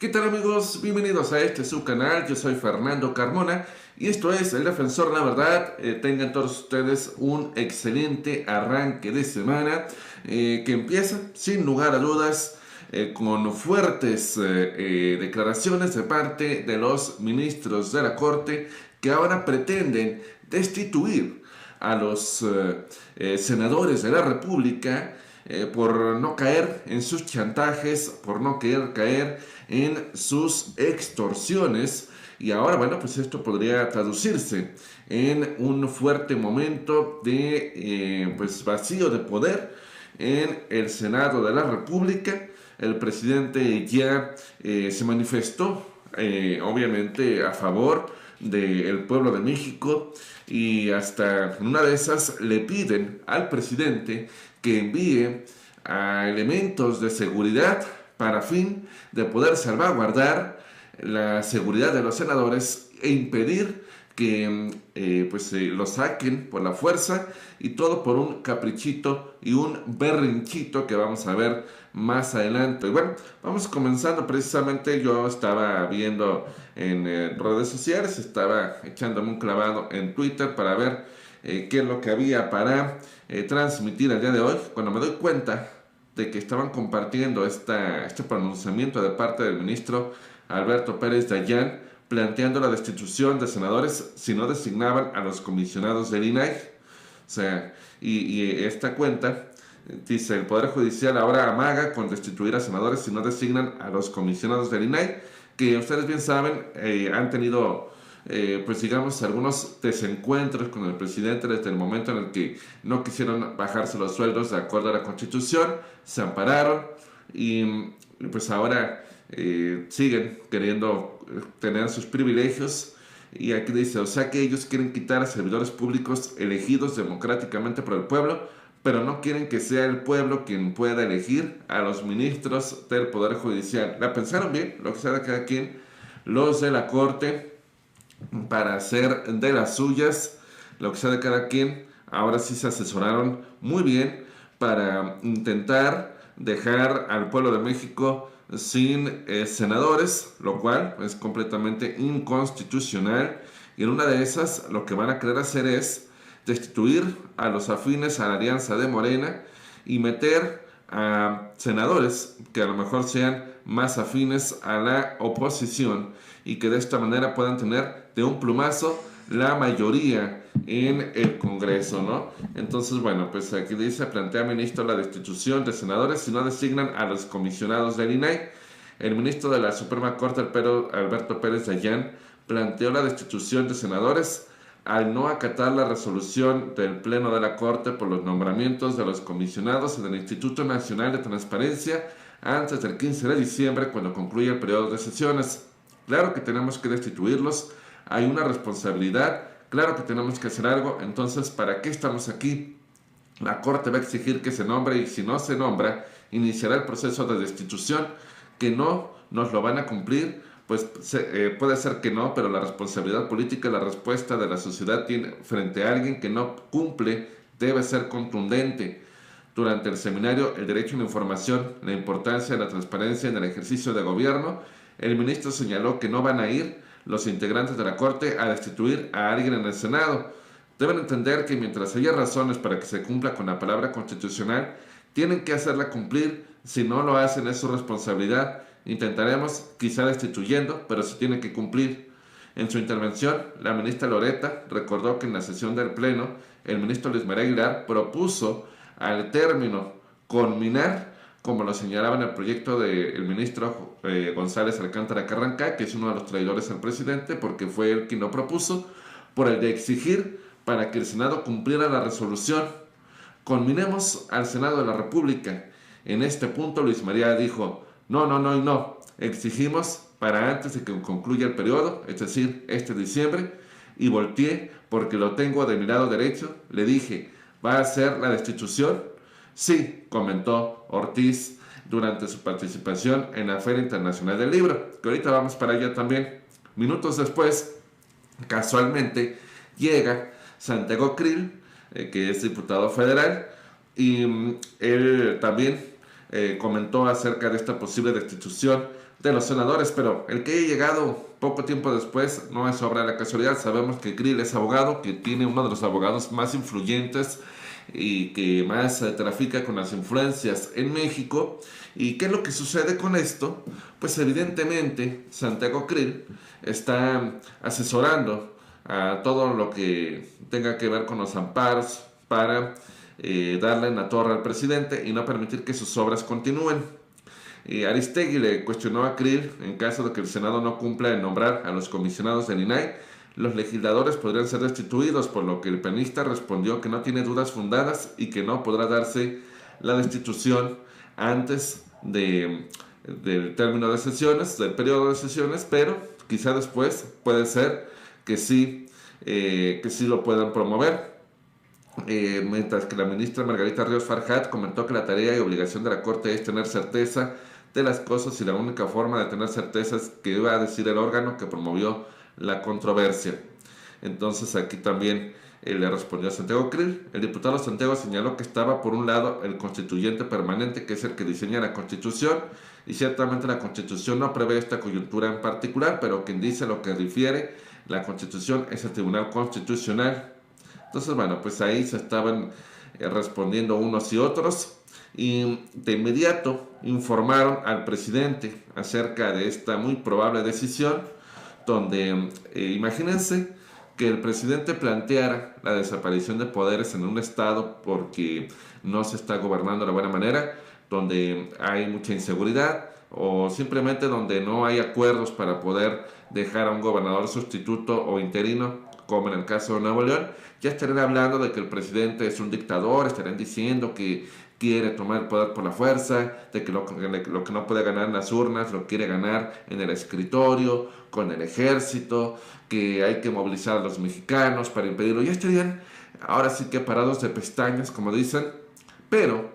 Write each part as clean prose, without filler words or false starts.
¿Qué tal amigos? Bienvenidos a este su canal, yo soy Fernando Carmona y esto es El Defensor La Verdad. Tengan todos ustedes un excelente arranque de semana que empieza sin lugar a dudas con fuertes declaraciones de parte de los ministros de la Corte que ahora pretenden destituir a los senadores de la República por no caer en sus chantajes, por no querer caer en sus extorsiones. Y ahora, bueno, pues esto podría traducirse en un fuerte momento de pues vacío de poder en el Senado de la República. El presidente ya se manifestó, obviamente, a favor del pueblo de México y hasta en una de esas le piden al presidente que envíe a elementos de seguridad para fin de poder salvaguardar la seguridad de los senadores e impedir que lo saquen por la fuerza y todo por un caprichito y un berrinchito que vamos a ver más adelante. Y bueno, vamos comenzando precisamente. Yo estaba viendo en redes sociales, estaba echándome un clavado en Twitter para ver qué es lo que había para transmitir el día de hoy. Cuando me doy cuenta de que estaban compartiendo este pronunciamiento de parte del ministro Alberto Pérez Dayán planteando la destitución de senadores si no designaban a los comisionados del INAI. O sea, y esta cuenta dice: el Poder Judicial ahora amaga con destituir a senadores si no designan a los comisionados del INAI, que ustedes bien saben han tenido pues digamos algunos desencuentros con el presidente desde el momento en el que no quisieron bajarse los sueldos de acuerdo a la Constitución, se ampararon y pues ahora siguen queriendo tener sus privilegios. Y aquí dice, o sea que ellos quieren quitar a servidores públicos elegidos democráticamente por el pueblo, pero no quieren que sea el pueblo quien pueda elegir a los ministros del Poder Judicial. ¿La pensaron bien? Lo que sea de cada quien. Los de la Corte, para hacer de las suyas, lo que sea de cada quien, ahora sí se asesoraron muy bien para intentar dejar al pueblo de México sin senadores, lo cual es completamente inconstitucional. Y en una de esas lo que van a querer hacer es destituir a los afines a la alianza de Morena y meter a senadores que a lo mejor sean más afines a la oposición y que de esta manera puedan tener de un plumazo la mayoría en el Congreso, ¿no? Entonces, bueno, pues aquí dice, plantea ministro la destitución de senadores si no designan a los comisionados del INAI. El ministro de la Suprema Corte, Alberto Pérez Dayán, planteó la destitución de senadores al no acatar la resolución del Pleno de la Corte por los nombramientos de los comisionados en el Instituto Nacional de Transparencia antes del 15 de diciembre, cuando concluya el periodo de sesiones. Claro que tenemos que destituirlos, hay una responsabilidad, claro que tenemos que hacer algo. Entonces, ¿para qué estamos aquí? La Corte va a exigir que se nombre y si no se nombra, iniciará el proceso de destitución, que no nos lo van a cumplir. Pues puede ser que no, pero la responsabilidad política, la respuesta de la sociedad frente a alguien que no cumple debe ser contundente. Durante el seminario El Derecho a la Información, la importancia de la transparencia en el ejercicio de gobierno, el ministro señaló que no van a ir los integrantes de la Corte a destituir a alguien en el Senado. Deben entender que mientras haya razones para que se cumpla con la palabra constitucional, tienen que hacerla cumplir. Si no lo hacen, es su responsabilidad. Intentaremos, quizá destituyendo, pero se tiene que cumplir. En su intervención, la ministra Loreta recordó que en la sesión del Pleno, el ministro Luis María Aguilar propuso al término conminar, como lo señalaba en el proyecto del ministro González Alcántara Carranca, que es uno de los traidores al presidente, porque fue él quien lo propuso, por el de exigir para que el Senado cumpliera la resolución. Conminemos al Senado de la República. En este punto Luis María dijo, no, no, no y no. Exigimos para antes de que concluya el periodo, es decir, este diciembre, y volteé porque lo tengo de mi lado derecho. Le dije, ¿va a ser la destitución? Sí, comentó Ortiz durante su participación en la Feria Internacional del Libro, que ahorita vamos para allá también. Minutos después, casualmente, llega Santiago Krill, que es diputado federal, y él también comentó acerca de esta posible destitución de los senadores, pero el que haya llegado poco tiempo después no es obra de la casualidad. Sabemos que Krill es abogado, que tiene uno de los abogados más influyentes y que más trafica con las influencias en México. ¿Y qué es lo que sucede con esto? Pues evidentemente Santiago Krill está asesorando a todo lo que tenga que ver con los amparos para darle en la torre al presidente y no permitir que sus obras continúen. Aristegui le cuestionó a Krill en caso de que el Senado no cumpla en nombrar a los comisionados del INAI, los legisladores podrían ser destituidos, por lo que el panista respondió que no tiene dudas fundadas y que no podrá darse la destitución antes del término de sesiones, del periodo de sesiones, pero quizá después puede ser que sí lo puedan promover. Mientras que la ministra Margarita Ríos Farjat comentó que la tarea y obligación de la Corte es tener certeza de las cosas y la única forma de tener certeza es que iba a decir el órgano que promovió la controversia. Entonces aquí también le respondió a Santiago Krill. El diputado Santiago señaló que estaba por un lado el constituyente permanente, que es el que diseña la Constitución, y ciertamente la Constitución no prevé esta coyuntura en particular, pero quien dice lo que refiere la Constitución es el Tribunal Constitucional. Entonces, bueno, pues ahí se estaban respondiendo unos y otros, y de inmediato informaron al presidente acerca de esta muy probable decisión, donde imagínense que el presidente planteara la desaparición de poderes en un estado porque no se está gobernando de buena manera, donde hay mucha inseguridad o simplemente donde no hay acuerdos para poder dejar a un gobernador sustituto o interino, como en el caso de Nuevo León. Ya estarían hablando de que el presidente es un dictador, estarían diciendo que quiere tomar el poder por la fuerza, de que lo que no puede ganar en las urnas lo quiere ganar en el escritorio, con el ejército, que hay que movilizar a los mexicanos para impedirlo. Ya estarían ahora sí que parados de pestañas, como dicen, pero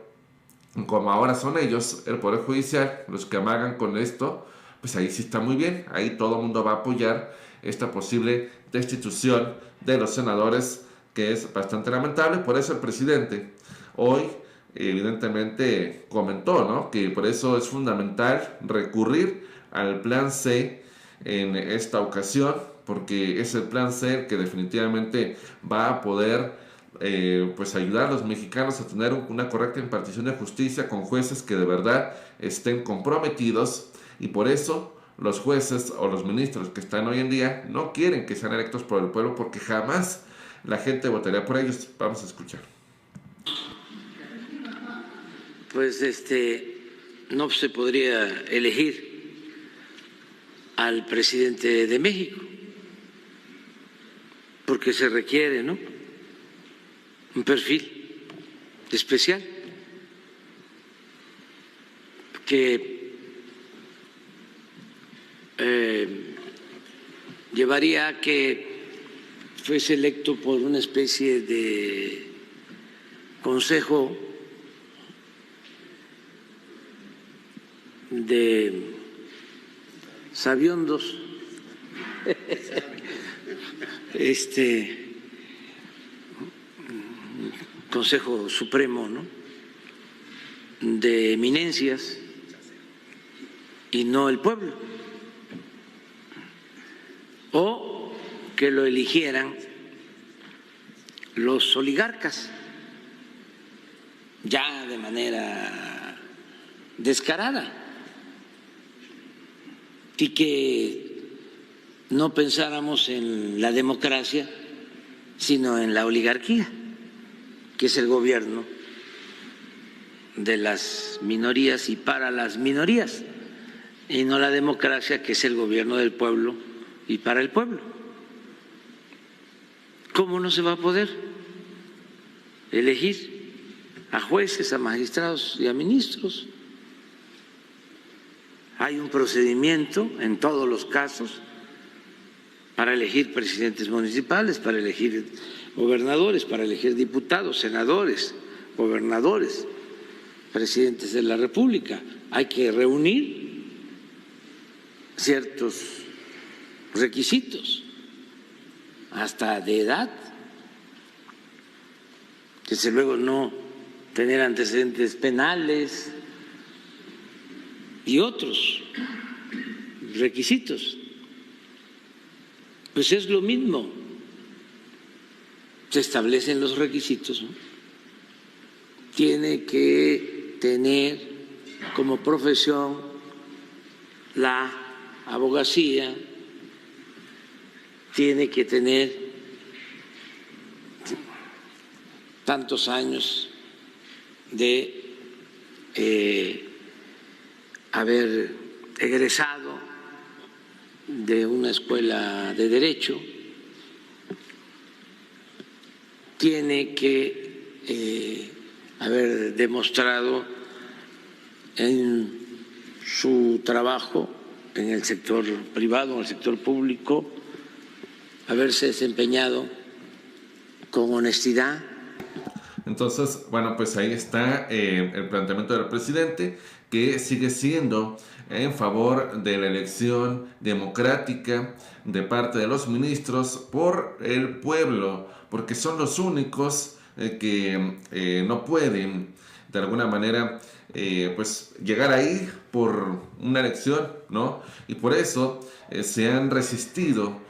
como ahora son ellos, el Poder Judicial, los que amagan con esto, pues ahí sí está muy bien, ahí todo el mundo va a apoyar esta posible destitución de los senadores, que es bastante lamentable. Por eso el presidente hoy evidentemente comentó, ¿no?, que por eso es fundamental recurrir al plan C en esta ocasión, porque es el plan C que definitivamente va a poder pues ayudar a los mexicanos a tener una correcta impartición de justicia con jueces que de verdad estén comprometidos, y por eso los jueces o los ministros que están hoy en día no quieren que sean electos por el pueblo, porque jamás la gente votaría por ellos. Vamos a escuchar. Pues no se podría elegir al presidente de México porque se requiere, ¿no?, un perfil especial que llevaría a que fuese electo por una especie de consejo de sabiondos, Consejo Supremo, ¿no?, de eminencias, y no el pueblo, o que lo eligieran los oligarcas ya de manera descarada, y que no pensáramos en la democracia sino en la oligarquía, que es el gobierno de las minorías y para las minorías, y no la democracia, que es el gobierno del pueblo y para el pueblo. ¿Cómo no se va a poder elegir a jueces, a magistrados y a ministros? Hay un procedimiento en todos los casos para elegir presidentes municipales, para elegir gobernadores, para elegir diputados, senadores, gobernadores, presidentes de la República. Hay que reunir ciertos requisitos, hasta de edad, desde luego no tener antecedentes penales y otros. requisitos. Pues es lo mismo. Se establecen los requisitos, ¿no? Tiene que tener como profesión la abogacía, tiene que tener tantos años de haber egresado de una escuela de derecho, tiene que haber demostrado en su trabajo en el sector privado, en el sector público, haberse desempeñado con honestidad. Entonces, bueno, pues ahí está el planteamiento del presidente, que sigue siendo en favor de la elección democrática de parte de los ministros por el pueblo, porque son los únicos que no pueden de alguna manera pues llegar ahí por una elección, ¿no? Y por eso se han resistido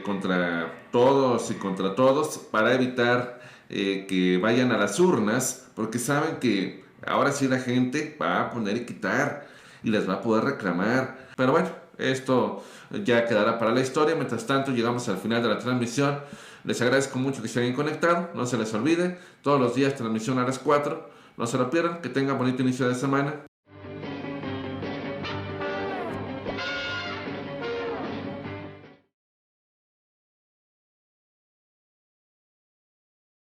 contra todos y contra todos para evitar que vayan a las urnas, porque saben que ahora sí la gente va a poner y quitar y les va a poder reclamar. Pero bueno, esto ya quedará para la historia. Mientras tanto, llegamos al final de la transmisión. Les agradezco mucho que se hayan conectado. No se les olvide, todos los días transmisión a las 4. No se lo pierdan. Que tengan bonito inicio de semana.